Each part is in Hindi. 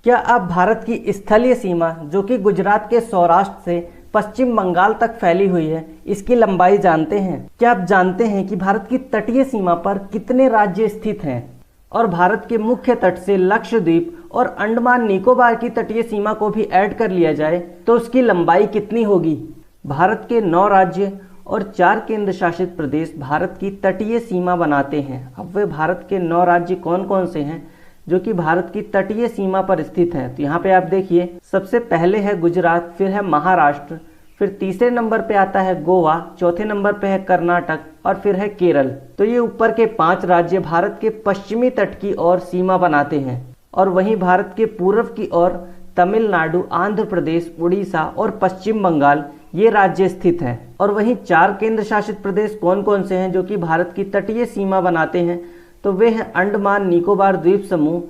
क्या आप भारत की स्थलीय सीमा जो कि गुजरात के सौराष्ट्र से पश्चिम बंगाल तक फैली हुई है, इसकी लंबाई जानते हैं? क्या आप जानते हैं कि भारत की तटीय सीमा पर कितने राज्य स्थित हैं? और भारत के मुख्य तट से लक्षद्वीप और अंडमान निकोबार की तटीय सीमा को भी ऐड कर लिया जाए तो उसकी लंबाई कितनी होगी? भारत के 9 राज्य और 4 केंद्र शासित प्रदेश भारत की तटीय सीमा बनाते हैं। अब वे भारत के 9 राज्य कौन कौन से हैं जो कि भारत की तटीय सीमा पर स्थित है? तो यहाँ पे आप देखिए, सबसे पहले है गुजरात, फिर है महाराष्ट्र, फिर तीसरे नंबर पे आता है गोवा, चौथे नंबर पे है कर्नाटक और फिर है केरल। तो ये ऊपर के 5 राज्य भारत के पश्चिमी तट की ओर सीमा बनाते हैं और वहीं भारत के पूर्व की ओर तमिलनाडु, आंध्र प्रदेश, उड़ीसा और पश्चिम बंगाल ये राज्य स्थित हैं। और वहीं 4 केंद्र शासित प्रदेश कौन कौन से हैं जो कि भारत की तटीय सीमा बनाते हैं? तो वे हैं अंडमान निकोबार द्वीप समूह,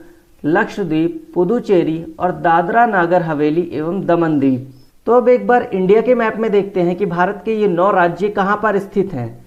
लक्षद्वीप, पुदुचेरी और दादरा नागर हवेली एवं दमन द्वीप। तो अब एक बार इंडिया के मैप में देखते हैं कि भारत के ये 9 राज्य कहाँ पर स्थित हैं।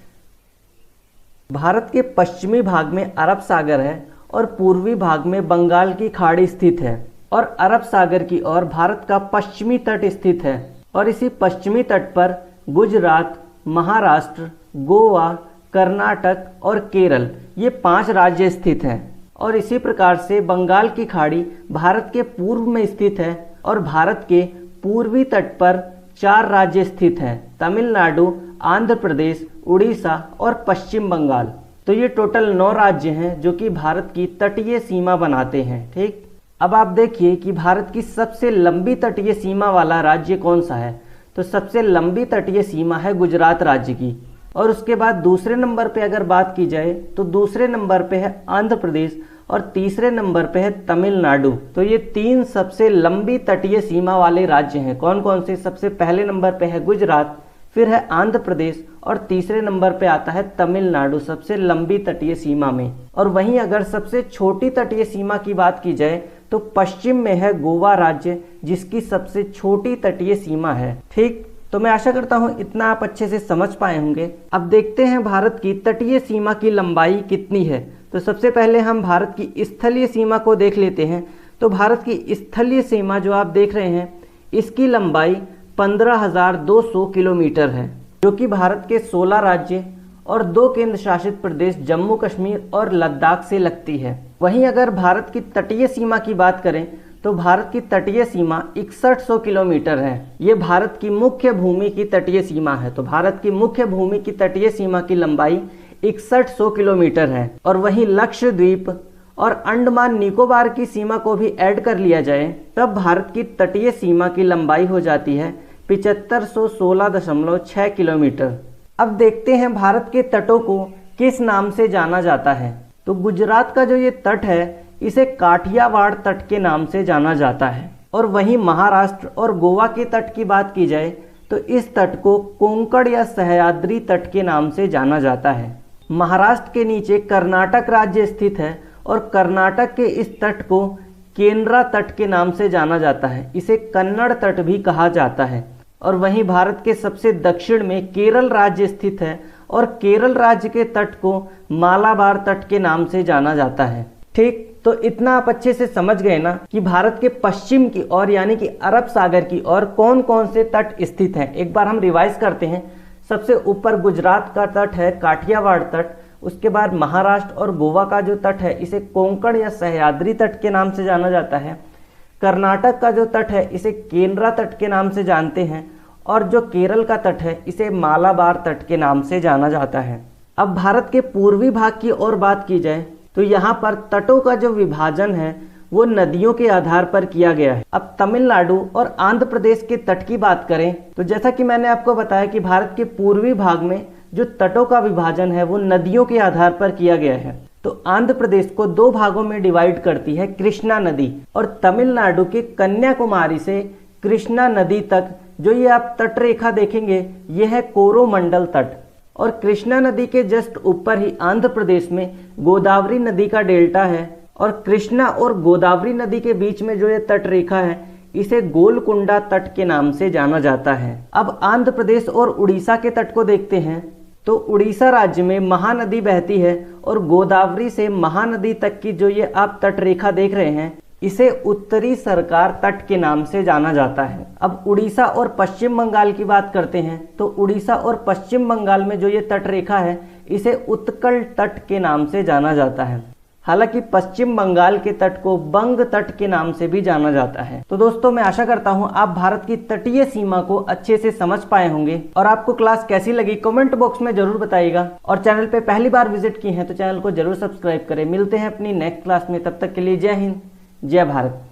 भारत के पश्चिमी भाग में अरब सागर है और पूर्वी भाग में बंगाल की खाड़ी स्थित है और अरब सागर की ओर भारत का पश्चिमी तट स्थित है और इसी पश्चिमी तट पर गुजरात, महाराष्ट्र, गोवा, कर्नाटक और केरल ये 5 राज्य स्थित हैं। और इसी प्रकार से बंगाल की खाड़ी भारत के पूर्व में स्थित है और भारत के पूर्वी तट पर 4 राज्य स्थित हैं, तमिलनाडु, आंध्र प्रदेश, उड़ीसा और पश्चिम बंगाल। तो ये टोटल 9 राज्य हैं जो कि भारत की तटीय सीमा बनाते हैं। ठीक, अब आप देखिए कि भारत की सबसे लंबी तटीय सीमा वाला राज्य कौन सा है? तो सबसे लंबी तटीय सीमा है गुजरात राज्य की और उसके बाद दूसरे नंबर पे अगर बात की जाए तो दूसरे नंबर पे है आंध्र प्रदेश और तीसरे नंबर पे है तमिलनाडु। तो ये 3 सबसे लंबी तटीय सीमा वाले राज्य हैं। कौन कौन से? सबसे पहले नंबर पे है गुजरात, फिर है आंध्र प्रदेश और तीसरे नंबर पे आता है तमिलनाडु सबसे लंबी तटीय सीमा में। और वहीं अगर सबसे छोटी तटीय सीमा की बात की जाए तो पश्चिम में है गोवा राज्य जिसकी सबसे छोटी तटीय सीमा है। ठीक, तो मैं आशा करता हूं इतना आप अच्छे से समझ पाए होंगे। अब देखते हैं भारत की तटीय सीमा की लंबाई कितनी है। तो सबसे पहले हम भारत की स्थलीय सीमा को देख लेते हैं। तो भारत की स्थलीय सीमा जो आप देख रहे हैं इसकी लंबाई 15,200 किलोमीटर है जो कि भारत के 16 राज्य और 2 केंद्र शासित प्रदेश जम्मू कश्मीर और लद्दाख से लगती है। वहीं अगर भारत की तटीय सीमा की बात करें तो भारत की तटीय सीमा 6100 किलोमीटर है। ये भारत की मुख्य भूमि की तटीय सीमा है। तो भारत की मुख्य भूमि की तटीय सीमा की लंबाई 6100 किलोमीटर है। और वहीं लक्षद्वीप और अंडमान निकोबार की सीमा को भी ऐड कर लिया जाए तब भारत की तटीय सीमा की लंबाई हो जाती है 7516.6 किलोमीटर। अब देखते हैं भारत के तटों को किस नाम से जाना जाता है। तो गुजरात का जो ये तट है इसे काठियावाड़ तट के नाम से जाना जाता है। और वहीं महाराष्ट्र और गोवा के तट की बात की जाए तो इस तट को कोंकण या सह्याद्री तट के नाम से जाना जाता है। महाराष्ट्र के नीचे कर्नाटक राज्य स्थित है और कर्नाटक के इस तट को केंद्रा तट के नाम से जाना जाता है। इसे कन्नड़ तट भी कहा जाता है। और वहीं भारत के सबसे दक्षिण में केरल राज्य स्थित है और केरल राज्य के तट को मालाबार तट के नाम से जाना जाता है। ठीक, तो इतना आप अच्छे से समझ गए ना कि भारत के पश्चिम की ओर यानी कि अरब सागर की ओर कौन कौन से तट स्थित हैं। एक बार हम रिवाइज करते हैं। सबसे ऊपर गुजरात का तट है काठियावाड़ तट, उसके बाद महाराष्ट्र और गोवा का जो तट है इसे कोंकण या सह्याद्री तट के नाम से जाना जाता है। कर्नाटक का जो तट है इसे केंद्रा तट के नाम से जानते हैं और जो केरल का तट है इसे मालाबार तट के नाम से जाना जाता है। अब भारत के पूर्वी भाग की ओर बात की जाए तो यहाँ पर तटों का जो विभाजन है वो नदियों के आधार पर किया गया है। अब तमिलनाडु और आंध्र प्रदेश के तट की बात करें तो जैसा कि मैंने आपको बताया कि भारत के पूर्वी भाग में जो तटों का विभाजन है वो नदियों के आधार पर किया गया है। तो आंध्र प्रदेश को 2 भागों में डिवाइड करती है कृष्णा नदी और तमिलनाडु के कन्याकुमारी से कृष्णा नदी तक जो ये आप तट रेखा देखेंगे ये है कोरोमंडल तट। और कृष्णा नदी के जस्ट ऊपर ही आंध्र प्रदेश में गोदावरी नदी का डेल्टा है और कृष्णा और गोदावरी नदी के बीच में जो ये तट रेखा है इसे गोलकुंडा तट के नाम से जाना जाता है। अब आंध्र प्रदेश और उड़ीसा के तट को देखते हैं तो उड़ीसा राज्य में महानदी बहती है और गोदावरी से महानदी तक की जो ये आप तट रेखा देख रहे हैं इसे उत्तरी सरकार तट के नाम से जाना जाता है। अब उड़ीसा और पश्चिम बंगाल की बात करते हैं तो उड़ीसा और पश्चिम बंगाल में जो ये तट रेखा है इसे उत्कल तट के नाम से जाना जाता है। हालांकि पश्चिम बंगाल के तट को बंग तट के नाम से भी जाना जाता है। तो दोस्तों मैं आशा करता हूं आप भारत की तटीय सीमा को अच्छे से समझ पाए होंगे और आपको क्लास कैसी लगी कमेंट बॉक्स में जरूर बताइएगा। और चैनल पे पहली बार विजिट की हैं तो चैनल को जरूर सब्सक्राइब करें। मिलते हैं अपनी नेक्स्ट क्लास में, तब तक के लिए जय हिंद, जय भारत।